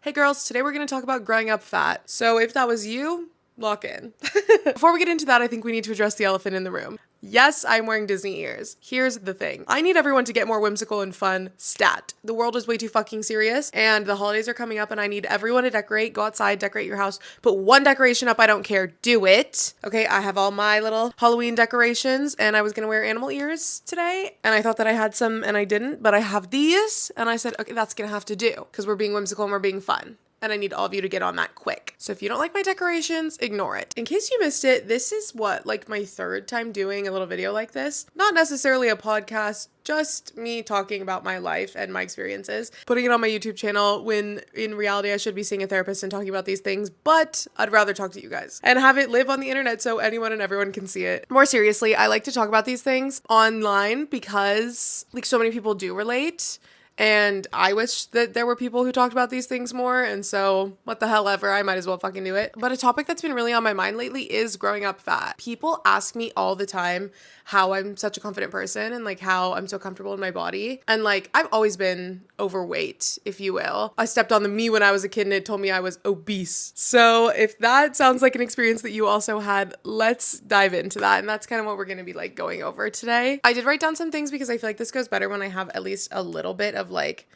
Hey girls, today we're going to talk about growing up fat. So if that was you, lock in. Before we get into that, I think we need to address the elephant in the room. Yes, I'm wearing Disney ears. Here's the thing. I need everyone to get more whimsical and fun. Stat. The world is way too fucking serious and the holidays are coming up and I need everyone to decorate. Go outside, decorate your house. Put one decoration up, I don't care. Do it. Okay, I have all my little Halloween decorations and I was gonna wear animal ears today and I thought that I had some and I didn't, but I have these and I said, okay, that's gonna have to do because we're being whimsical and we're being fun. And I need all of you to get on that quick. So if you don't like my decorations, ignore it. In case you missed it, this is like my third time doing a little video like this. Not necessarily a podcast, just me talking about my life and my experiences. Putting it on my YouTube channel when in reality I should be seeing a therapist and talking about these things, but I'd rather talk to you guys and have it live on the internet so anyone and everyone can see it. More seriously, I like to talk about these things online because like so many people do relate. And I wish that there were people who talked about these things more. And so what the hell ever, I might as well fucking do it. But a topic that's been really on my mind lately is growing up fat. People ask me all the time how I'm such a confident person and like how I'm so comfortable in my body. And like, I've always been overweight, if you will. I stepped on the me when I was a kid and it told me I was obese. So if that sounds like an experience that you also had, let's dive into that. And that's kind of what we're going to be like going over today. I did write down some things because I feel like this goes better when I have at least a little bit of like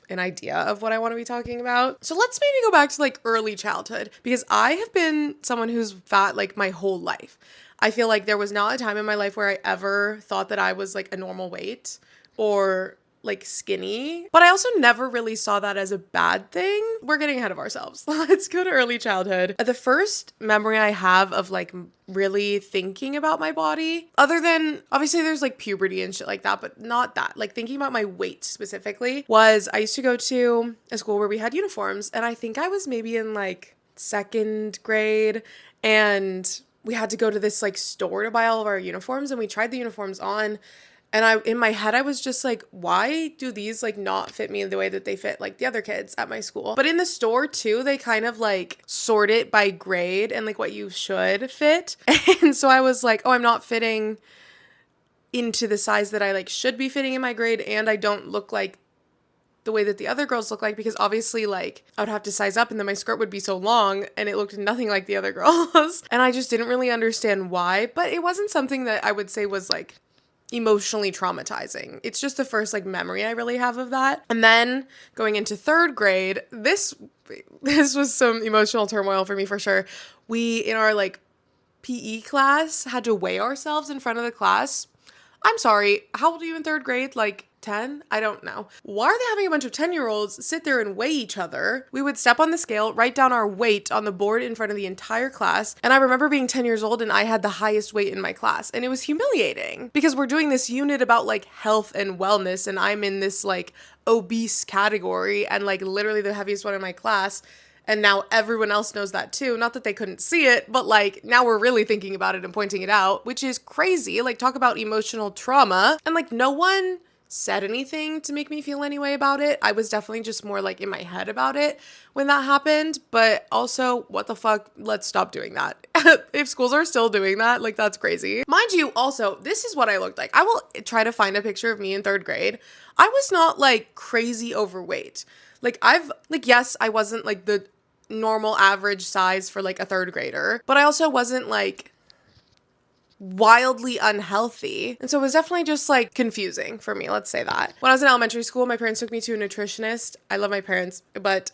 an idea of what I want to be talking about. So let's maybe go back to like early childhood because I have been someone who's fat like my whole life. I feel like there was not a time in my life where I ever thought that I was like a normal weight or like skinny, but I also never really saw that as a bad thing. We're getting ahead of ourselves. Let's go to early childhood. The first memory I have of like really thinking about my body, other than obviously there's like puberty and shit like that, but not that, like thinking about my weight specifically, was I used to go to a school where we had uniforms and I think I was maybe in like second grade and we had to go to this like store to buy all of our uniforms and we tried the uniforms on. And in my head, I was just like, why do these like not fit me the way that they fit like the other kids at my school? But in the store too, they kind of like sort it by grade and like what you should fit. And so I was like, oh, I'm not fitting into the size that I like should be fitting in my grade. And I don't look like the way that the other girls look like because obviously like I would have to size up and then my skirt would be so long and it looked nothing like the other girls. And I just didn't really understand why, but it wasn't something that I would say was like emotionally traumatizing. It's just the first like memory I really have of that. And then going into third grade, this was some emotional turmoil for me for sure. We in our like PE class had to weigh ourselves in front of the class. I'm sorry, how old are you in third grade? Like 10? I don't know. Why are they having a bunch of 10-year-olds sit there and weigh each other? We would step on the scale, write down our weight on the board in front of the entire class. And I remember being 10 years old and I had the highest weight in my class. And it was humiliating because we're doing this unit about like health and wellness and I'm in this like obese category and like literally the heaviest one in my class. And now everyone else knows that too. Not that they couldn't see it, but like now we're really thinking about it and pointing it out, which is crazy. Like talk about emotional trauma. And like no one said anything to make me feel any way about it. I was definitely just more like in my head about it when that happened. But also, what the fuck? Let's stop doing that. If schools are still doing that, like that's crazy. Mind you, also, this is what I looked like. I will try to find a picture of me in third grade. I was not like crazy overweight. Yes, I wasn't like the normal average size for like a third grader, but I also wasn't like wildly unhealthy. And so it was definitely just like confusing for me. Let's say that. When I was in elementary school, my parents took me to a nutritionist. I love my parents, but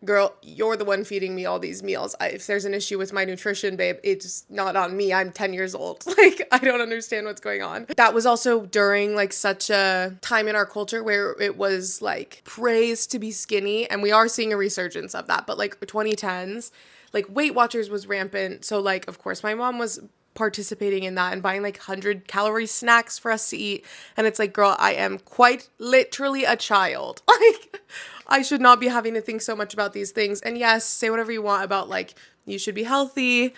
girl, you're the one feeding me all these meals. If there's an issue with my nutrition, babe, it's not on me. I'm 10 years old. Like, I don't understand what's going on. That was also during like such a time in our culture where it was like praised to be skinny. And we are seeing a resurgence of that. But like 2010s, like Weight Watchers was rampant. So like, of course, my mom was participating in that and buying like 100-calorie snacks for us to eat. And it's like, girl, I am quite literally a child. Like, I should not be having to think so much about these things. And yes, say whatever you want about like, you should be healthy.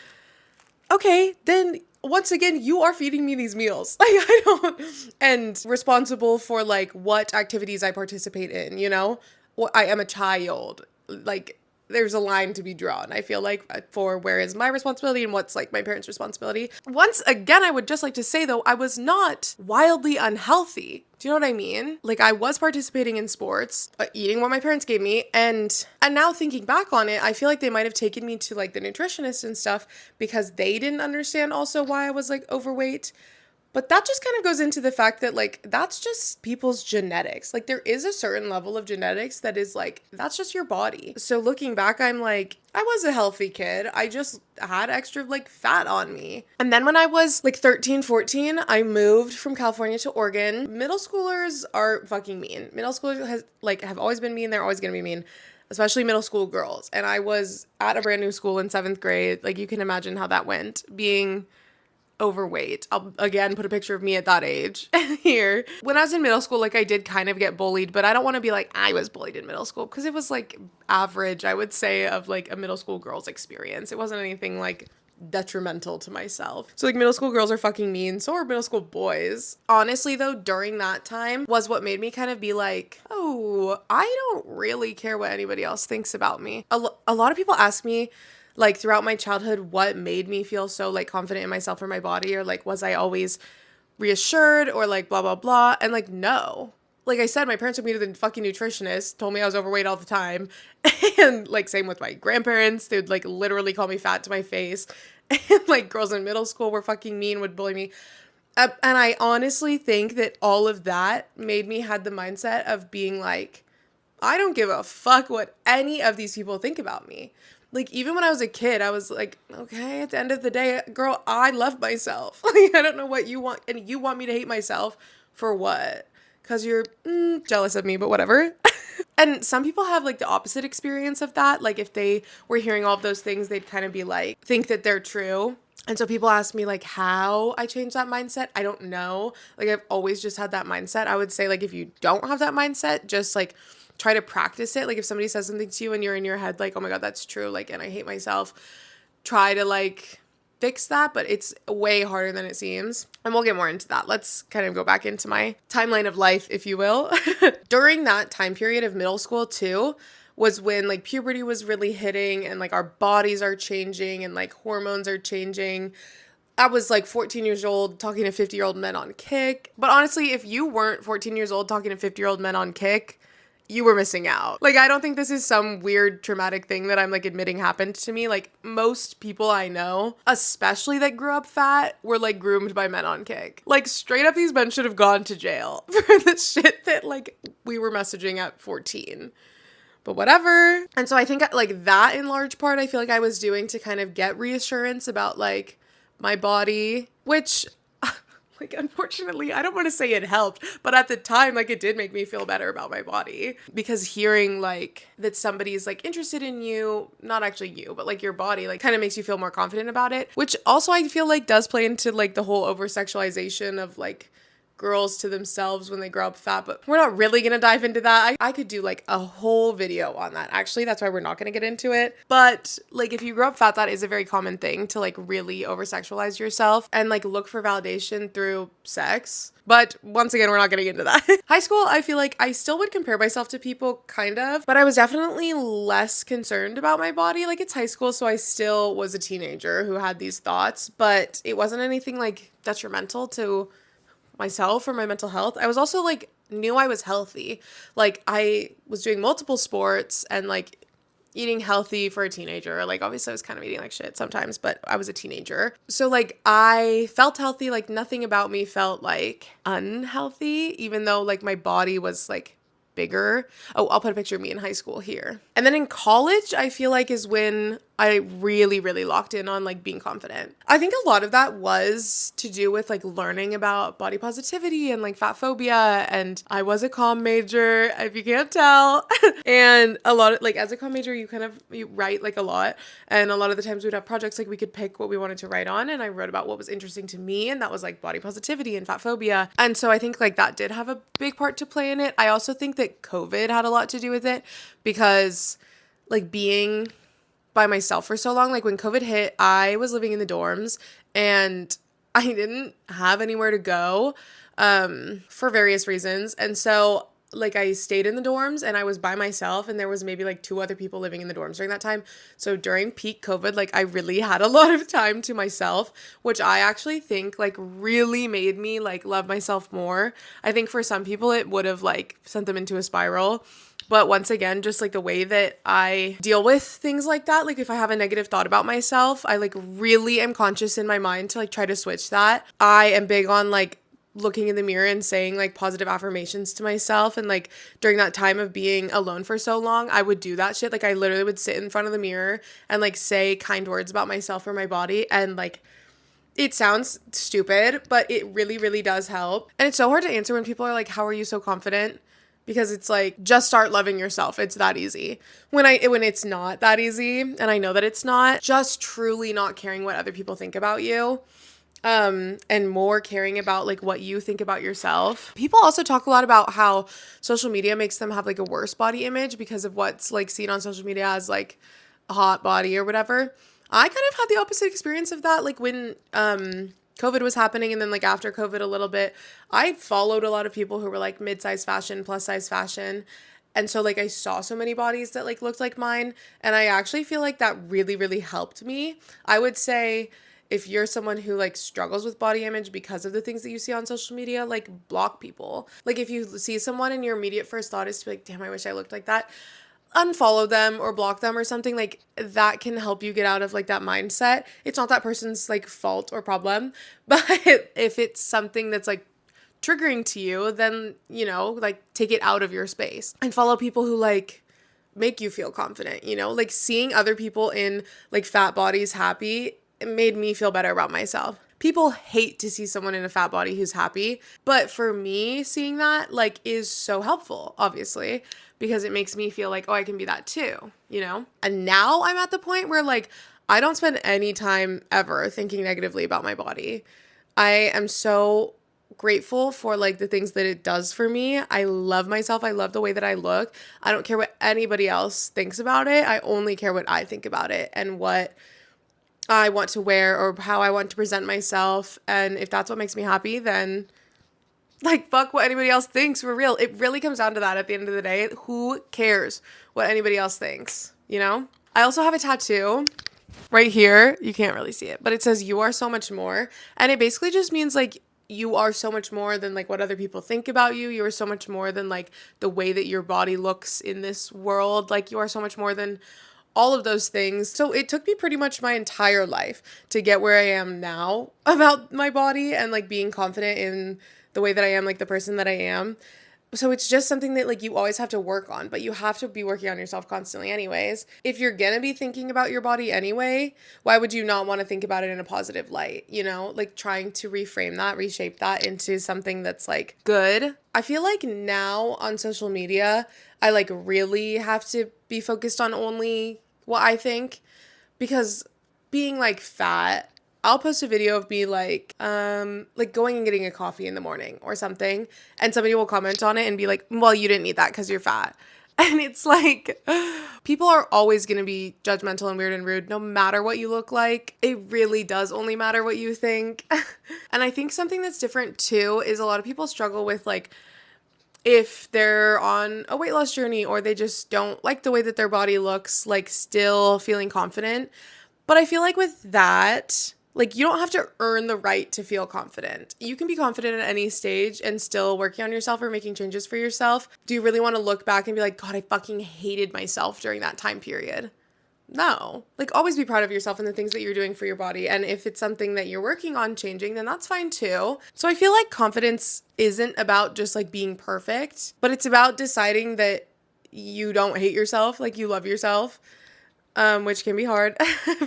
Okay, then once again, you are feeding me these meals. Like, I don't, and responsible for like what activities I participate in, you know? Well, I am a child. Like, there's a line to be drawn, I feel like, for where is my responsibility and what's like my parents' responsibility. Once again, I would just like to say though, I was not wildly unhealthy. Do you know what I mean? Like, I was participating in sports, eating what my parents gave me, and now thinking back on it, I feel like they might have taken me to like the nutritionist and stuff because they didn't understand also why I was like overweight. But that just kind of goes into the fact that, like, that's just people's genetics. Like, there is a certain level of genetics that is, like, that's just your body. So looking back, I'm like, I was a healthy kid. I just had extra, like, fat on me. And then when I was, like, 13, 14, I moved from California to Oregon. Middle schoolers are fucking mean. Middle schoolers have always been mean. They're always going to be mean, especially middle school girls. And I was at a brand new school in 7th grade. Like, you can imagine how that went, being overweight. I'll again put a picture of me at that age here. When I was in middle school, like, I did kind of get bullied, but I don't want to be like I was bullied in middle school, because it was like average, I would say, of like a middle school girl's experience. It wasn't anything like detrimental to myself. So like, middle school girls are fucking mean, so are middle school boys. Honestly though, during that time was what made me kind of be like, oh, I don't really care what anybody else thinks about me. A lot of people ask me, like, throughout my childhood, what made me feel so, like, confident in myself or my body, or, like, was I always reassured, or, like, blah, blah, blah, and, like, no. Like I said, my parents took me to the fucking nutritionist, told me I was overweight all the time, and, like, same with my grandparents, they would, like, literally call me fat to my face, and, like, girls in middle school were fucking mean, would bully me, and I honestly think that all of that made me had the mindset of being, like, I don't give a fuck what any of these people think about me. Like, even when I was a kid, I was like, okay, at the end of the day, girl, I love myself. Like, I don't know what you want. And you want me to hate myself for what? Because you're jealous of me, but whatever. And some people have, like, the opposite experience of that. Like, if they were hearing all of those things, they'd kind of be like, think that they're true. And so people ask me, like, how I changed that mindset. I don't know. Like, I've always just had that mindset. I would say, like, if you don't have that mindset, just, like, try to practice it. Like, if somebody says something to you and you're in your head like, oh my God, that's true, like, and I hate myself, try to, like, fix that, but it's way harder than it seems. And we'll get more into that. Let's kind of go back into my timeline of life, if you will. During that time period of middle school too, was when, like, puberty was really hitting, and, like, our bodies are changing, and, like, hormones are changing. I was, like, 14 years old talking to 50-year-old men on Kick. But honestly, if you weren't 14 years old talking to 50-year-old men on Kick, you were missing out. Like, I don't think this is some weird traumatic thing that I'm, like, admitting happened to me. Like, most people I know, especially that grew up fat, were, like, groomed by men on Kick. Like, straight up, these men should have gone to jail for the shit that, like, we were messaging at 14. But whatever. And so I think, like, that in large part, I feel like I was doing to kind of get reassurance about, like, my body, which, like, unfortunately, I don't want to say it helped, but at the time, like, it did make me feel better about my body, because hearing, like, that somebody's, like, interested in you, not actually you, but, like, your body, like, kind of makes you feel more confident about it, which also I feel like does play into, like, the whole over-sexualization of, like, girls to themselves when they grow up fat, but we're not really gonna dive into that. I could do, like, a whole video on that. Actually, that's why we're not gonna get into it. But, like, if you grow up fat, that is a very common thing, to, like, really over-sexualize yourself and, like, look for validation through sex. But once again, we're not gonna get into that. High school, I feel like I still would compare myself to people, kind of, but I was definitely less concerned about my body. Like, it's high school, so I still was a teenager who had these thoughts, but it wasn't anything, like, detrimental to myself or my mental health. I was also, like, knew I was healthy. Like, I was doing multiple sports and, like, eating healthy for a teenager. Like, obviously I was kind of eating like shit sometimes, but I was a teenager. So, like, I felt healthy. Like, nothing about me felt, like, unhealthy, even though, like, my body was, like, bigger. Oh, I'll put a picture of me in high school here. And then in college, I feel like is when I really, really locked in on, like, being confident. I think a lot of that was to do with, like, learning about body positivity and, like, fat phobia. And I was a comm major, if you can't tell. And a lot of, like, as a comm major, you write, like, a lot. And a lot of the times we'd have projects, like, we could pick what we wanted to write on. And I wrote about what was interesting to me. And that was, like, body positivity and fat phobia. And so I think, like, that did have a big part to play in it. I also think that COVID had a lot to do with it, because, like, being by myself for so long, like, when COVID hit, I was living in the dorms and I didn't have anywhere to go for various reasons. And so like I stayed in the dorms and I was by myself, and there was maybe like 2 other people living in the dorms during that time. So during peak COVID, like I really had a lot of time to myself, which I actually think like really made me like love myself more. I think for some people it would have like sent them into a spiral. But once again, just like the way that I deal with things like that, like if I have a negative thought about myself, I like really am conscious in my mind to like try to switch that. I am big on like looking in the mirror and saying like positive affirmations to myself. And like during that time of being alone for so long, I would do that shit. Like I literally would sit in front of the mirror and like say kind words about myself or my body. And like it sounds stupid, but it really, really does help. And it's so hard to answer when people are like, how are you so confident? Because it's like, just start loving yourself. It's that easy. When it's not that easy, and I know that it's not, just truly not caring what other people think about you, and more caring about like what you think about yourself. People also talk a lot about how social media makes them have like a worse body image because of what's like seen on social media as like a hot body or whatever. I kind of had the opposite experience of that. Like when COVID was happening, and then like after COVID a little bit, I followed a lot of people who were like mid-size fashion, plus size fashion. And so like I saw so many bodies that like looked like mine, and I actually feel like that really, really helped me. I would say if you're someone who like struggles with body image because of the things that you see on social media, like block people. Like if you see someone and your immediate first thought is to be like, damn, I wish I looked like that, unfollow them or block them or something. Like that can help you get out of like that mindset. It's not that person's like fault or problem, but if it's something that's like triggering to you, then you know, like take it out of your space and follow people who like make you feel confident. You know, like seeing other people in like fat bodies happy, it made me feel better about myself. People hate to see someone in a fat body who's happy, but for me, seeing that like is so helpful, obviously, because it makes me feel like, oh, I can be that too, you know? And now I'm at the point where like I don't spend any time ever thinking negatively about my body. I am so grateful for like the things that it does for me. I love myself. I love the way that I look. I don't care what anybody else thinks about it. I only care what I think about it and what I want to wear or how I want to present myself. And if that's what makes me happy, then like fuck what anybody else thinks, for real. It really comes down to that at the end of the day. Who cares what anybody else thinks, you know? I also have a tattoo right here. You can't really see it, but it says you are so much more. And it basically just means like you are so much more than like what other people think about you. You are so much more than like the way that your body looks in this world. Like you are so much more than all of those things. So it took me pretty much my entire life to get where I am now about my body and like being confident in the way that I am, like the person that I am. So it's just something that like you always have to work on, but you have to be working on yourself constantly anyways. If you're gonna be thinking about your body anyway, why would you not want to think about it in a positive light, you know? Like trying to reframe that, reshape that into something that's like good. I feel like now on social media, I like really have to be focused on only what I think, because being like fat, I'll post a video of me like going and getting a coffee in the morning or something, and somebody will comment on it and be like, well, you didn't eat that because you're fat. And it's like, people are always going to be judgmental and weird and rude no matter what you look like. It really does only matter what you think. And I think something that's different too is a lot of people struggle with like, if they're on a weight loss journey or they just don't like the way that their body looks, like still feeling confident. But I feel like with that, like you don't have to earn the right to feel confident. You can be confident at any stage and still working on yourself or making changes for yourself. Do you really want to look back and be like, God, I fucking hated myself during that time period? No. Like always be proud of yourself and the things that you're doing for your body. And if it's something that you're working on changing, then that's fine too. So I feel like confidence isn't about just like being perfect, but it's about deciding that you don't hate yourself, like you love yourself. Which can be hard.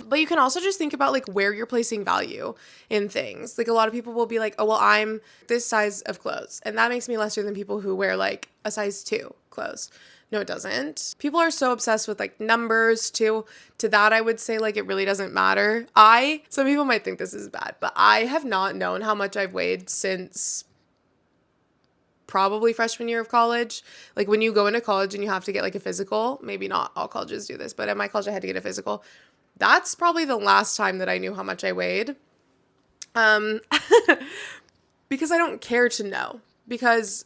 But you can also just think about like where you're placing value in things. Like a lot of people will be like, oh, well, I'm this size of clothes, and that makes me lesser than people who wear like a size 2 clothes. No, it doesn't. People are so obsessed with like numbers too. To that, I would say like it really doesn't matter. Some people might think this is bad, but I have not known how much I've weighed since probably freshman year of college. Like when you go into college and you have to get like a physical, maybe not all colleges do this, but at my college I had to get a physical. That's probably the last time that I knew how much I weighed. Because I don't care to know. Because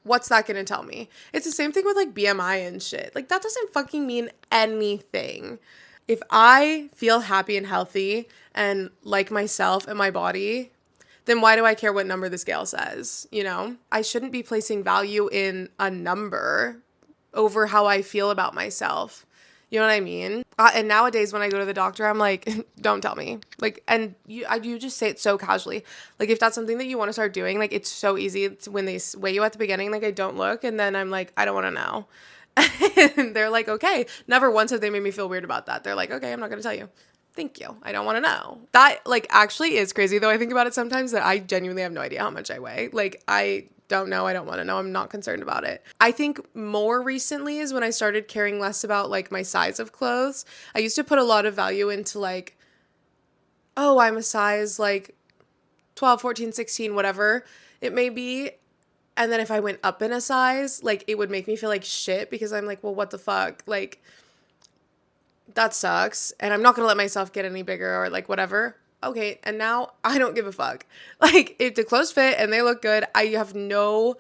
What's that gonna tell me? It's the same thing with like BMI and shit. Like that doesn't fucking mean anything. If I feel happy and healthy and like myself and my body, then why do I care what number the scale says? You know, I shouldn't be placing value in a number over how I feel about myself. You know what I mean? And nowadays when I go to the doctor, I'm like, don't tell me. Like, and you just say it so casually. Like, if that's something that you want to start doing, like, it's so easy. It's when they weigh you at the beginning, like, I don't look. And then I'm like, I don't want to know. And they're like, okay. Never once have they made me feel weird about that. They're like, okay, I'm not going to tell you. Thank you. I don't want to know. That, like, actually is crazy, though. I think about it sometimes that I genuinely have no idea how much I weigh. Like, I don't know. I don't want to know. I'm not concerned about it. I think more recently is when I started caring less about, like, my size of clothes. I used to put a lot of value into, like, oh, I'm a size, like, 12, 14, 16, whatever it may be. And then if I went up in a size, like, it would make me feel like shit because I'm like, well, what the fuck? Like, that sucks. And I'm not going to let myself get any bigger or, like, whatever. Okay, and now I don't give a fuck. Like, if the clothes fit and they look good, I have no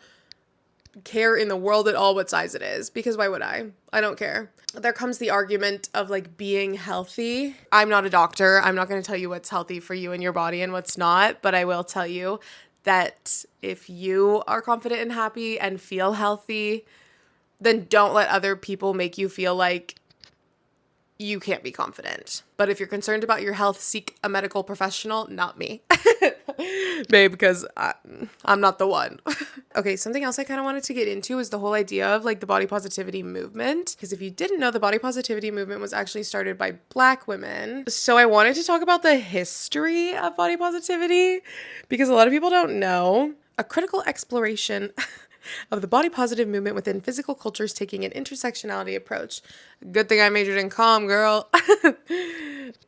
care in the world at all what size it is, because why would I? I don't care. There comes the argument of, like, being healthy. I'm not a doctor. I'm not going to tell you what's healthy for you and your body and what's not, but I will tell you that if you are confident and happy and feel healthy, then don't let other people make you feel like you can't be confident. But if you're concerned about your health, seek a medical professional, not me. Babe, because I'm not the one. Okay, something else I kind of wanted to get into is the whole idea of, like, the body positivity movement. Because if you didn't know, the body positivity movement was actually started by Black women. So I wanted to talk about the history of body positivity because a lot of people don't know. A critical exploration of the body positive movement within physical cultures taking an intersectionality approach. Good thing I majored in comm, girl.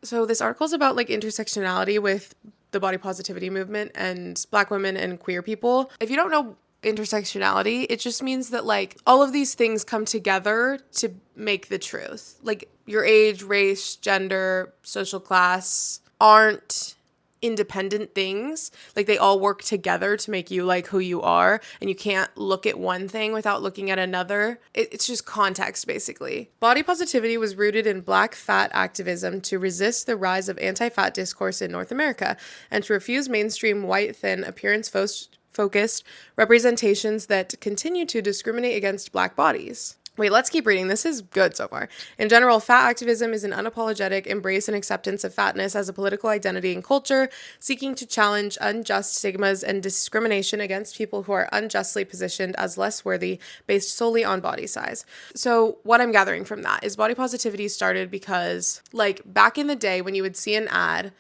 So this article is about, like, intersectionality with the body positivity movement and Black women and queer people. If you don't know intersectionality, it just means that, like, all of these things come together to make the truth. Like, your age, race, gender, social class aren't independent things. Like, they all work together to make you, like, who you are, and you can't look at one thing without looking at another. It's just context, basically. Body positivity was rooted in Black fat activism to resist the rise of anti-fat discourse in North America and to refuse mainstream white thin appearance focused representations that continue to discriminate against Black bodies. Wait, let's keep reading. This is good so far. In general, fat activism is an unapologetic embrace and acceptance of fatness as a political identity and culture, seeking to challenge unjust stigmas and discrimination against people who are unjustly positioned as less worthy based solely on body size. So what I'm gathering from that is body positivity started because, like, back in the day when you would see an ad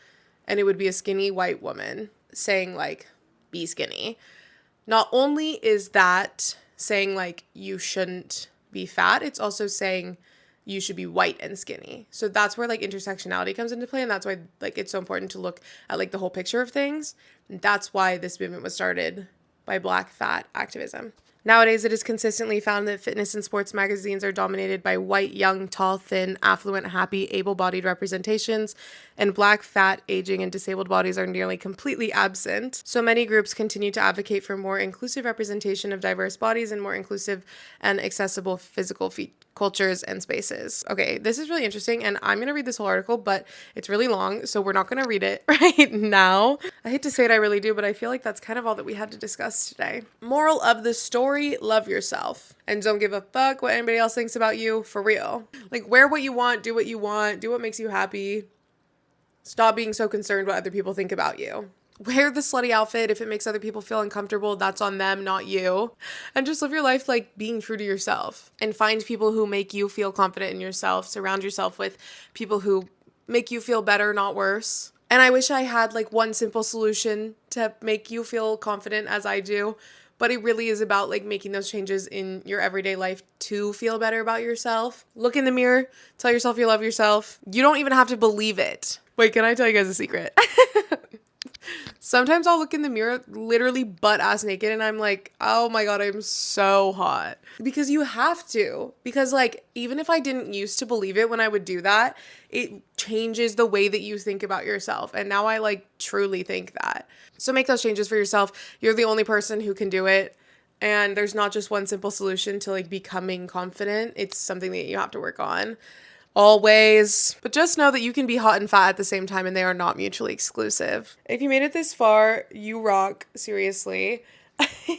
and it would be a skinny white woman saying, like, be skinny. Not only is that saying, like, you shouldn't be fat, it's also saying you should be white and skinny. So that's where, like, intersectionality comes into play, and that's why, like, it's so important to look at, like, the whole picture of things. And that's why this movement was started by Black fat activism. Nowadays, it is consistently found that fitness and sports magazines are dominated by white, young, tall, thin, affluent, happy, able-bodied representations, and Black, fat, aging, and disabled bodies are nearly completely absent. So many groups continue to advocate for more inclusive representation of diverse bodies and more inclusive and accessible physical cultures and spaces. Okay, this is really interesting, and I'm going to read this whole article, but it's really long, so we're not going to read it right now. I hate to say it, I really do, but I feel like that's kind of all that we had to discuss today. Moral of the story, love yourself. And don't give a fuck what anybody else thinks about you, for real. Like, wear what you want, do what makes you happy. Stop being so concerned what other people think about you. Wear the slutty outfit. If it makes other people feel uncomfortable, that's on them, not you. And just live your life, like, being true to yourself. And find people who make you feel confident in yourself. Surround yourself with people who make you feel better, not worse. And I wish I had, like, one simple solution to make you feel confident as I do. But it really is about, like, making those changes in your everyday life to feel better about yourself. Look in the mirror. Tell yourself you love yourself. You don't even have to believe it. Wait, can I tell you guys a secret? Sometimes I'll look in the mirror literally butt ass naked and I'm like, oh my God, I'm so hot. Because you have to. Because, like, even if I didn't used to believe it when I would do that, it changes the way that you think about yourself. And now I, like, truly think that. So make those changes for yourself. You're the only person who can do it. And there's not just one simple solution to like becoming confident. It's something that you have to work on always. But just know that you can be hot and fat at the same time, and they are not mutually exclusive. If you made it this far, you rock, seriously.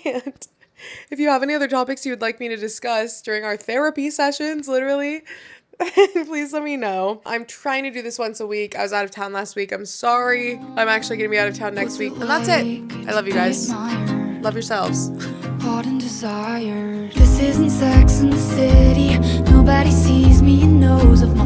And if you have any other topics you would like me to discuss during our therapy sessions, literally, please let me know. I'm trying to do this once a week. I was out of town last week. I'm sorry. I'm actually going to be out of town next week. And that's it. I love you guys. Love yourselves. Hot and desired. This isn't Sex in the City. Nobody sees me and knows of